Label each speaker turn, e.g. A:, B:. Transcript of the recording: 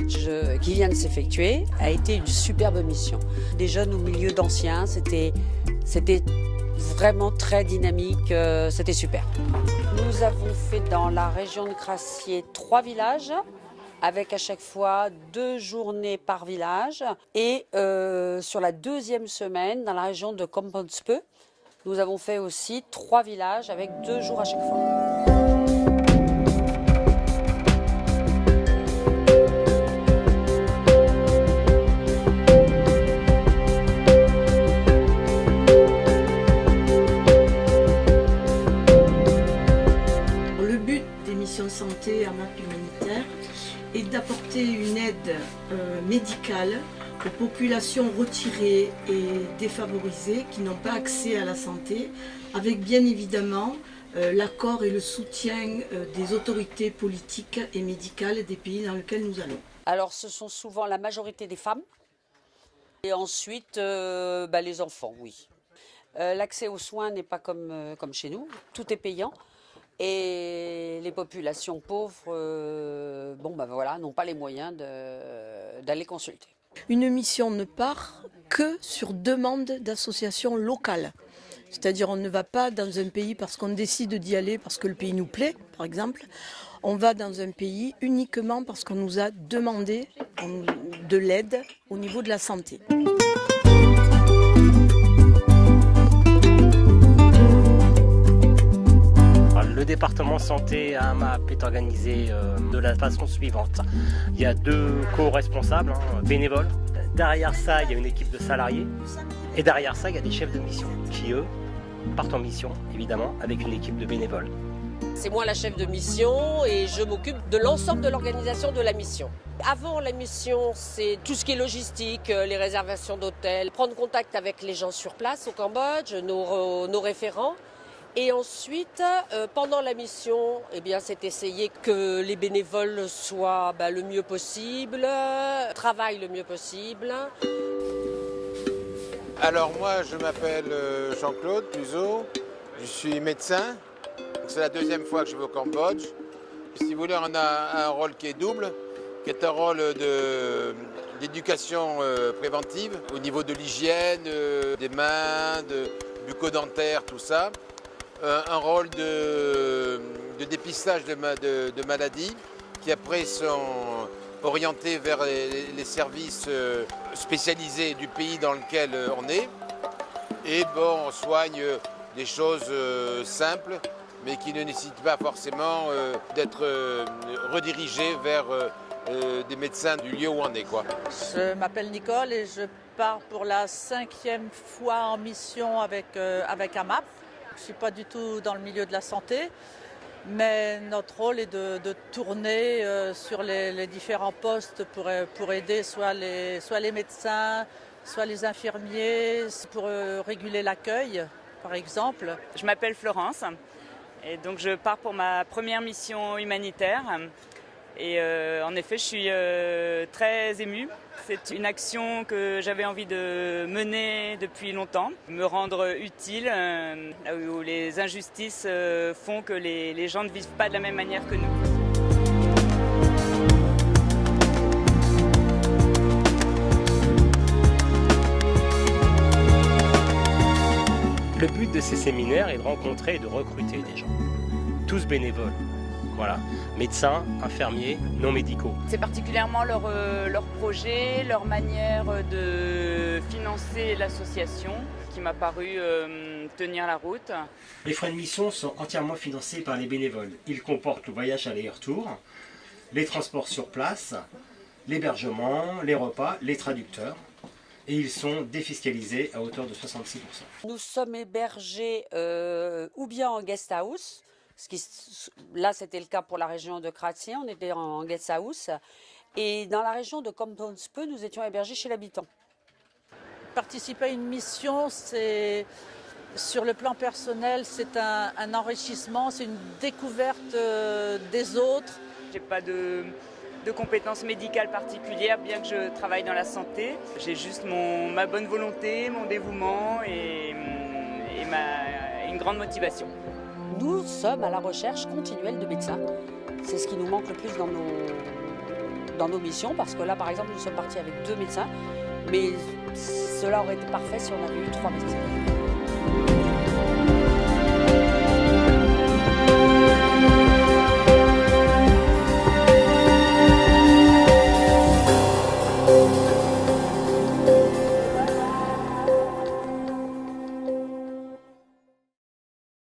A: qui vient de s'effectuer a été une superbe mission. Des jeunes au milieu d'anciens, c'était vraiment très dynamique, c'était super. Nous avons fait dans la région de Crassier 3 villages, avec à chaque fois 2 journées par village. Et sur la 2e semaine, dans la région de Kompenspeu, nous avons fait aussi 3 villages avec 2 jours à chaque fois.
B: Le but des missions santé à MAP humanitaire est d'apporter une aide médicale aux populations retirées et défavorisées qui n'ont pas accès à la santé, avec bien évidemment l'accord et le soutien des autorités politiques et médicales des pays dans lesquels nous allons.
A: Alors ce sont souvent la majorité des femmes et ensuite les enfants, oui. L'accès aux soins n'est pas comme chez nous, tout est payant. Et les populations pauvres n'ont pas les moyens d'aller consulter.
B: Une mission ne part que sur demande d'associations locales. C'est-à-dire on ne va pas dans un pays parce qu'on décide d'y aller, parce que le pays nous plaît, par exemple. On va dans un pays uniquement parce qu'on nous a demandé de l'aide au niveau de la santé.
C: Le département santé à AMAP est organisé de la façon suivante. Il y a 2 co-responsables, bénévoles. Derrière ça, il y a une équipe de salariés. Et derrière ça, il y a des chefs de mission qui, eux, partent en mission, évidemment, avec une équipe de bénévoles.
D: C'est moi la chef de mission et je m'occupe de l'ensemble de l'organisation de la mission. Avant la mission, c'est tout ce qui est logistique, les réservations d'hôtels, prendre contact avec les gens sur place au Cambodge, nos référents. Et ensuite, pendant la mission, c'est essayer que les bénévoles soient le mieux possible, travaillent le mieux possible.
E: Alors moi, je m'appelle Jean-Claude Puzeau, je suis médecin. C'est la 2e fois que je vais au Cambodge. Si vous voulez, on a un rôle qui est double, qui est un rôle d'éducation préventive au niveau de l'hygiène, des mains, de bucco-dentaire, tout ça. Un rôle de dépistage de maladies qui après sont orientés vers les services spécialisés du pays dans lequel on est. Et on soigne des choses simples mais qui ne nécessitent pas forcément d'être redirigés vers des médecins du lieu où on est.
F: Je m'appelle Nicole et je pars pour la 5e fois en mission avec AMAP. Je ne suis pas du tout dans le milieu de la santé, mais notre rôle est de tourner sur les différents postes pour aider soit les médecins, soit les infirmiers, pour réguler l'accueil, par exemple.
G: Je m'appelle Florence et donc je pars pour ma première mission humanitaire. Et en effet, je suis très émue. C'est une action que j'avais envie de mener depuis longtemps, me rendre utile là où les injustices font que les gens ne vivent pas de la même manière que nous.
C: Le but de ces séminaires est de rencontrer et de recruter des gens, tous bénévoles. Voilà, médecins, infirmiers, non médicaux.
G: C'est particulièrement leur projet, leur manière de financer l'association qui m'a paru tenir la route.
C: Les frais de mission sont entièrement financés par les bénévoles. Ils comportent le voyage aller-retour, les transports sur place, l'hébergement, les repas, les traducteurs. Et ils sont défiscalisés à hauteur de 66%.
A: Nous sommes hébergés ou bien en guest house. Là, c'était le cas pour la région de Crassier, on était en guest house. Et dans la région de Kompenspeu, nous étions hébergés chez l'habitant.
F: Participer à une mission, sur le plan personnel, c'est un enrichissement, c'est une découverte des autres.
G: J'ai pas de compétences médicales particulières, bien que je travaille dans la santé. J'ai juste ma bonne volonté, mon dévouement et une grande motivation.
A: Nous sommes à la recherche continuelle de médecins. C'est ce qui nous manque le plus dans nos missions, parce que là, par exemple, nous sommes partis avec 2 médecins, mais cela aurait été parfait si on avait eu 3 médecins.